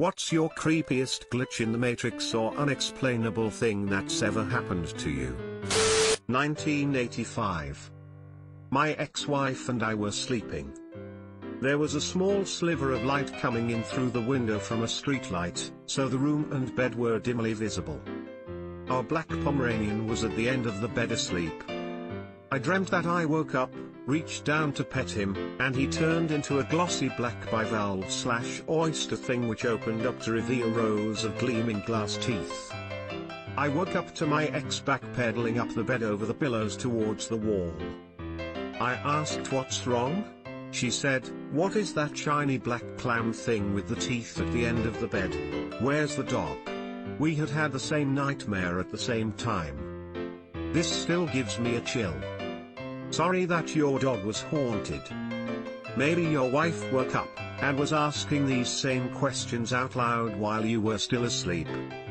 What's your creepiest glitch in the Matrix or unexplainable thing that's ever happened to you? 1985. My ex-wife and I were sleeping. There was a small sliver of light coming in through the window from a streetlight, so the room and bed were dimly visible. Our black Pomeranian was at the end of the bed asleep. I dreamt that I woke up, reached down to pet him, and he turned into a glossy black bivalve/oyster thing which opened up to reveal rows of gleaming glass teeth. I woke up to my ex backpedaling up the bed over the pillows towards the wall. I asked what's wrong? She said, "What is that shiny black clam thing with the teeth at the end of the bed? Where's the dog?" We had had the same nightmare at the same time. This still gives me a chill. Sorry that your dog was haunted. Maybe your wife woke up and was asking these same questions out loud while you were still asleep.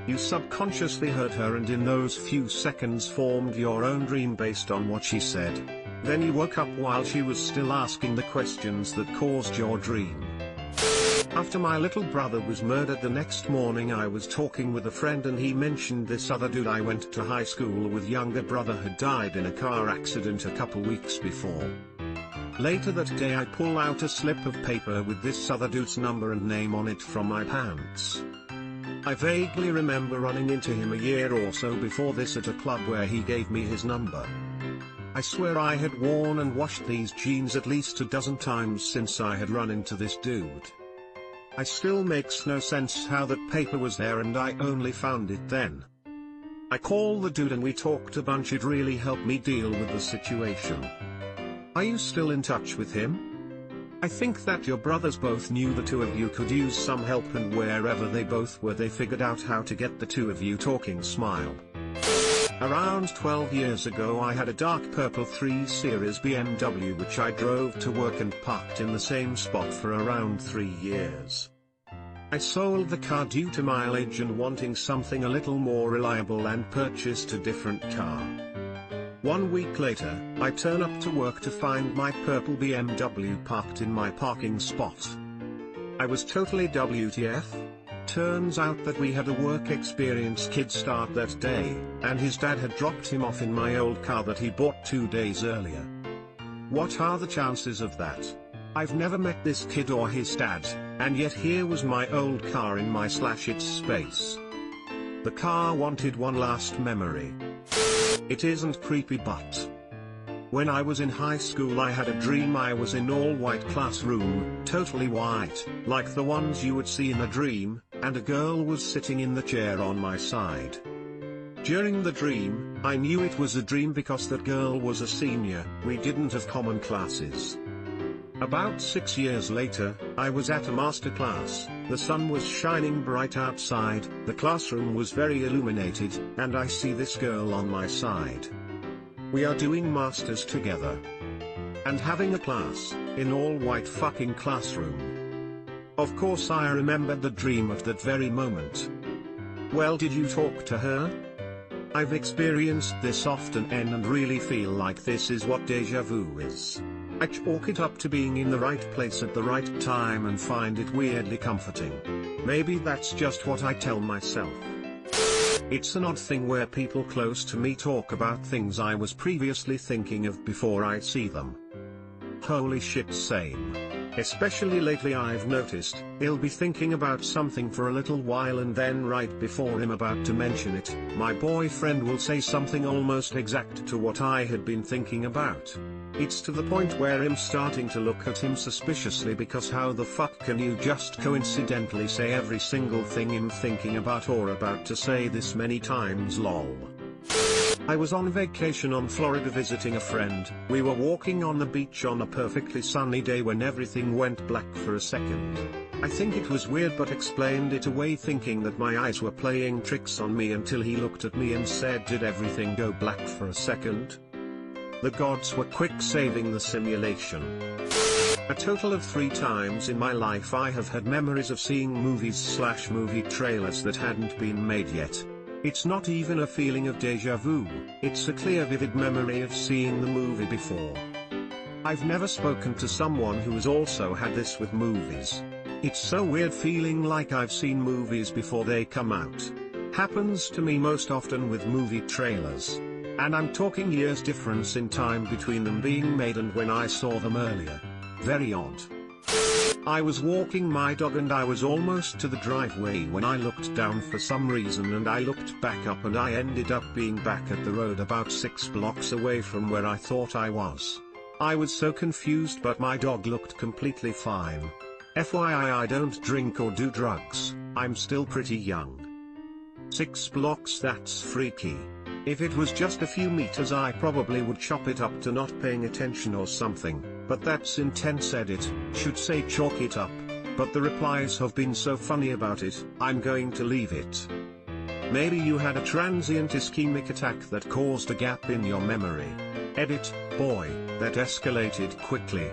You subconsciously heard her and in those few seconds formed your own dream based on what she said. Then you woke up while she was still asking the questions that caused your dream. After my little brother was murdered the next morning, I was talking with a friend and he mentioned this other dude I went to high school with younger brother had died in a car accident a couple weeks before. Later that day I pull out a slip of paper with this other dude's number and name on it from my pants. I vaguely remember running into him a year or so before this at a club where he gave me his number. I swear I had worn and washed these jeans at least a dozen times since I had run into this dude. I still makes no sense how that paper was there and I only found it then. I call the dude and we talked a bunch. It really helped me deal with the situation. Are you still in touch with him? I think that your brothers both knew the two of you could use some help and wherever they both were they figured out how to get the two of you talking. Smile. Around 12 years ago I had a dark purple 3 Series BMW which I drove to work and parked in the same spot for around 3 years. I sold the car due to mileage and wanting something a little more reliable and purchased a different car. 1 week later, I turn up to work to find my purple BMW parked in my parking spot. I was totally WTF. Turns out that we had a work experience kid start that day, and his dad had dropped him off in my old car that he bought 2 days earlier. What are the chances of that? I've never met this kid or his dad, and yet here was my old car in my/its space. The car wanted one last memory. It isn't creepy, but when I was in high school I had a dream I was in all-white classroom, totally white, like the ones you would see in a dream, and a girl was sitting in the chair on my side. During the dream, I knew it was a dream because that girl was a senior, we didn't have common classes. About 6 years later, I was at a master class, the sun was shining bright outside, the classroom was very illuminated, and I see this girl on my side. We are doing masters together. And having a class, in all white fucking classroom. Of course I remembered the dream at that very moment. Well, did you talk to her? I've experienced this often and really feel like this is what deja vu is. I chalk it up to being in the right place at the right time and find it weirdly comforting. Maybe that's just what I tell myself. It's an odd thing where people close to me talk about things I was previously thinking of before I see them. Holy shit, same. Especially lately I've noticed, he'll be thinking about something for a little while and then right before I'm about to mention it, my boyfriend will say something almost exact to what I had been thinking about. It's to the point where I'm starting to look at him suspiciously because how the fuck can you just coincidentally say every single thing I'm thinking about or about to say this many times, lol. I was on vacation on Florida visiting a friend. We were walking on the beach on a perfectly sunny day when everything went black for a second. I think it was weird but explained it away thinking that my eyes were playing tricks on me until he looked at me and said, "Did everything go black for a second?" The gods were quick saving the simulation. A total of 3 times in my life I have had memories of seeing movies/movie trailers that hadn't been made yet. It's not even a feeling of deja vu, it's a clear vivid memory of seeing the movie before. I've never spoken to someone who has also had this with movies. It's so weird feeling like I've seen movies before they come out. Happens to me most often with movie trailers. And I'm talking years difference in time between them being made and when I saw them earlier. Very odd. I was walking my dog and I was almost to the driveway when I looked down for some reason, and I looked back up and I ended up being back at the road about 6 blocks away from where I thought I was. I was so confused, but my dog looked completely fine. FYI, I don't drink or do drugs, I'm still pretty young. 6 blocks, that's freaky. If it was just a few meters I probably would chop it up to not paying attention or something, but that's intense. Edit, should say chalk it up, but the replies have been so funny about it, I'm going to leave it. Maybe you had a transient ischemic attack that caused a gap in your memory. Edit, boy, that escalated quickly.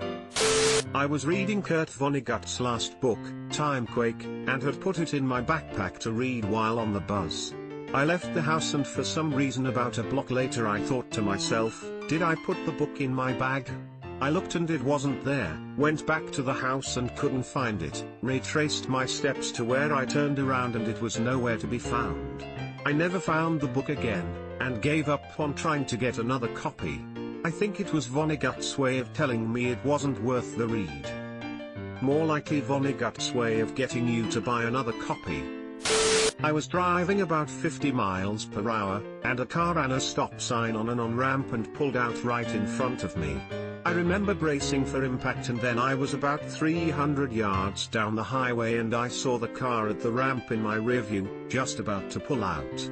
I was reading Kurt Vonnegut's last book, Timequake, and had put it in my backpack to read while on the bus. I left the house and for some reason about a block later I thought to myself, did I put the book in my bag? I looked and it wasn't there, went back to the house and couldn't find it, retraced my steps to where I turned around and it was nowhere to be found. I never found the book again, and gave up on trying to get another copy. I think it was Vonnegut's way of telling me it wasn't worth the read. More likely Vonnegut's way of getting you to buy another copy. I was driving about 50 miles per hour, and a car ran a stop sign on an on-ramp and pulled out right in front of me. I remember bracing for impact, and then I was about 300 yards down the highway and I saw the car at the ramp in my rearview, just about to pull out.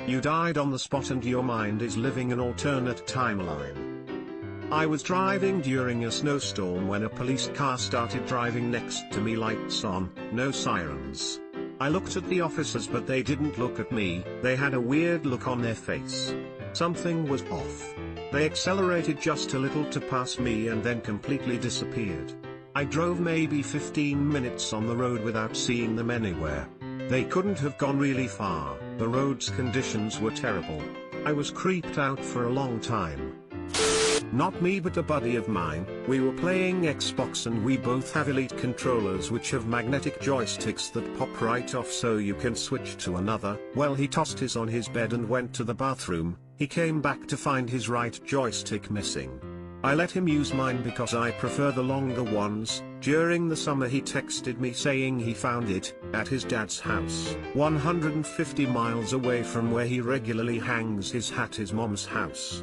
You died on the spot and your mind is living an alternate timeline. I was driving during a snowstorm when a police car started driving next to me, lights on, no sirens. I looked at the officers but they didn't look at me, they had a weird look on their face. Something was off. They accelerated just a little to pass me and then completely disappeared. I drove maybe 15 minutes on the road without seeing them anywhere. They couldn't have gone really far, the road's conditions were terrible. I was creeped out for a long time. Not me but a buddy of mine, we were playing Xbox and we both have Elite controllers which have magnetic joysticks that pop right off so you can switch to another. Well, he tossed his on his bed and went to the bathroom. He came back to find his right joystick missing. I let him use mine because I prefer the longer ones. During the summer he texted me saying he found it at his dad's house, 150 miles away from where he regularly hangs his hat, his mom's house.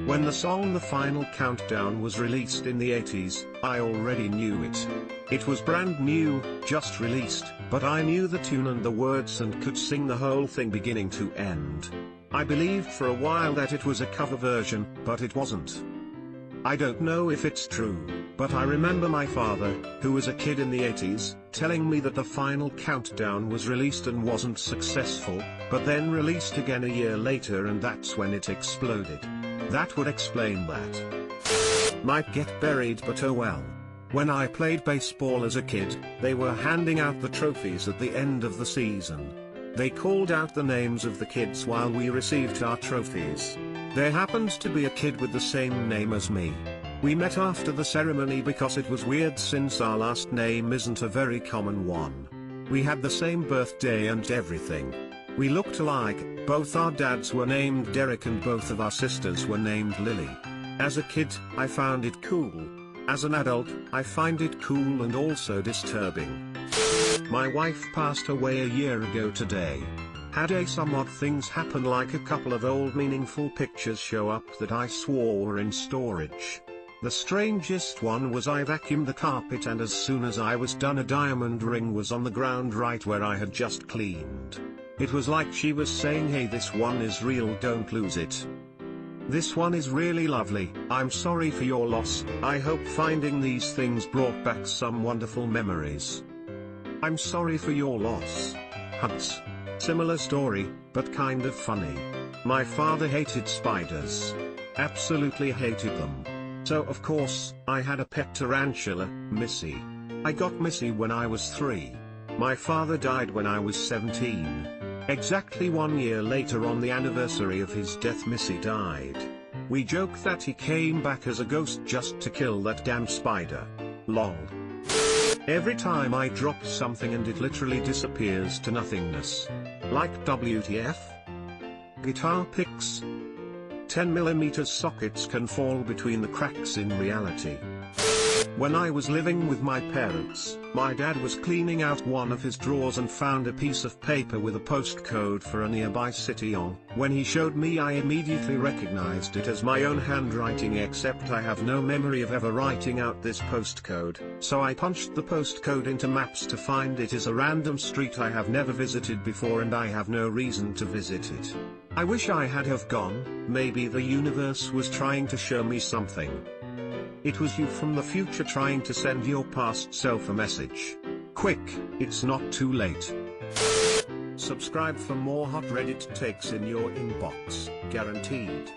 When the song The Final Countdown was released in the 80s, I already knew it. It was brand new, just released, but I knew the tune and the words and could sing the whole thing beginning to end. I believed for a while that it was a cover version, but it wasn't. I don't know if it's true, but I remember my father, who was a kid in the 80s, telling me that The Final Countdown was released and wasn't successful, but then released again a year later and that's when it exploded. That would explain that. Might get buried, but oh well. When I played baseball as a kid, they were handing out the trophies at the end of the season. They called out the names of the kids while we received our trophies. There happened to be a kid with the same name as me. We met after the ceremony because it was weird since our last name isn't a very common one. We had the same birthday and everything. We looked alike, both our dads were named Derek and both of our sisters were named Lily. As a kid, I found it cool. As an adult, I find it cool and also disturbing. My wife passed away a year ago today. Had some odd things happen, like a couple of old meaningful pictures show up that I swore were in storage. The strangest one was I vacuumed the carpet and as soon as I was done a diamond ring was on the ground right where I had just cleaned. It was like she was saying, hey, this one is real, don't lose it. This one is really lovely. I'm sorry for your loss. I hope finding these things brought back some wonderful memories. I'm sorry for your loss. Hugs. Similar story, but kind of funny. My father hated spiders. Absolutely hated them. So of course, I had a pet tarantula, Missy. I got Missy when I was 3. My father died when I was 17. Exactly 1 year later, on the anniversary of his death, Missy died. We joke that he came back as a ghost just to kill that damn spider. Lol. Every time I drop something and it literally disappears to nothingness. Like WTF? Guitar picks. 10mm sockets can fall between the cracks in reality. When I was living with my parents, my dad was cleaning out one of his drawers and found a piece of paper with a postcode for a nearby city on. When he showed me, I immediately recognized it as my own handwriting, except I have no memory of ever writing out this postcode. So I punched the postcode into maps to find it is a random street I have never visited before and I have no reason to visit it. I wish I had have gone. Maybe the universe was trying to show me something. It was you from the future trying to send your past self a message. Quick, it's not too late. Subscribe for more hot Reddit takes in your inbox, guaranteed.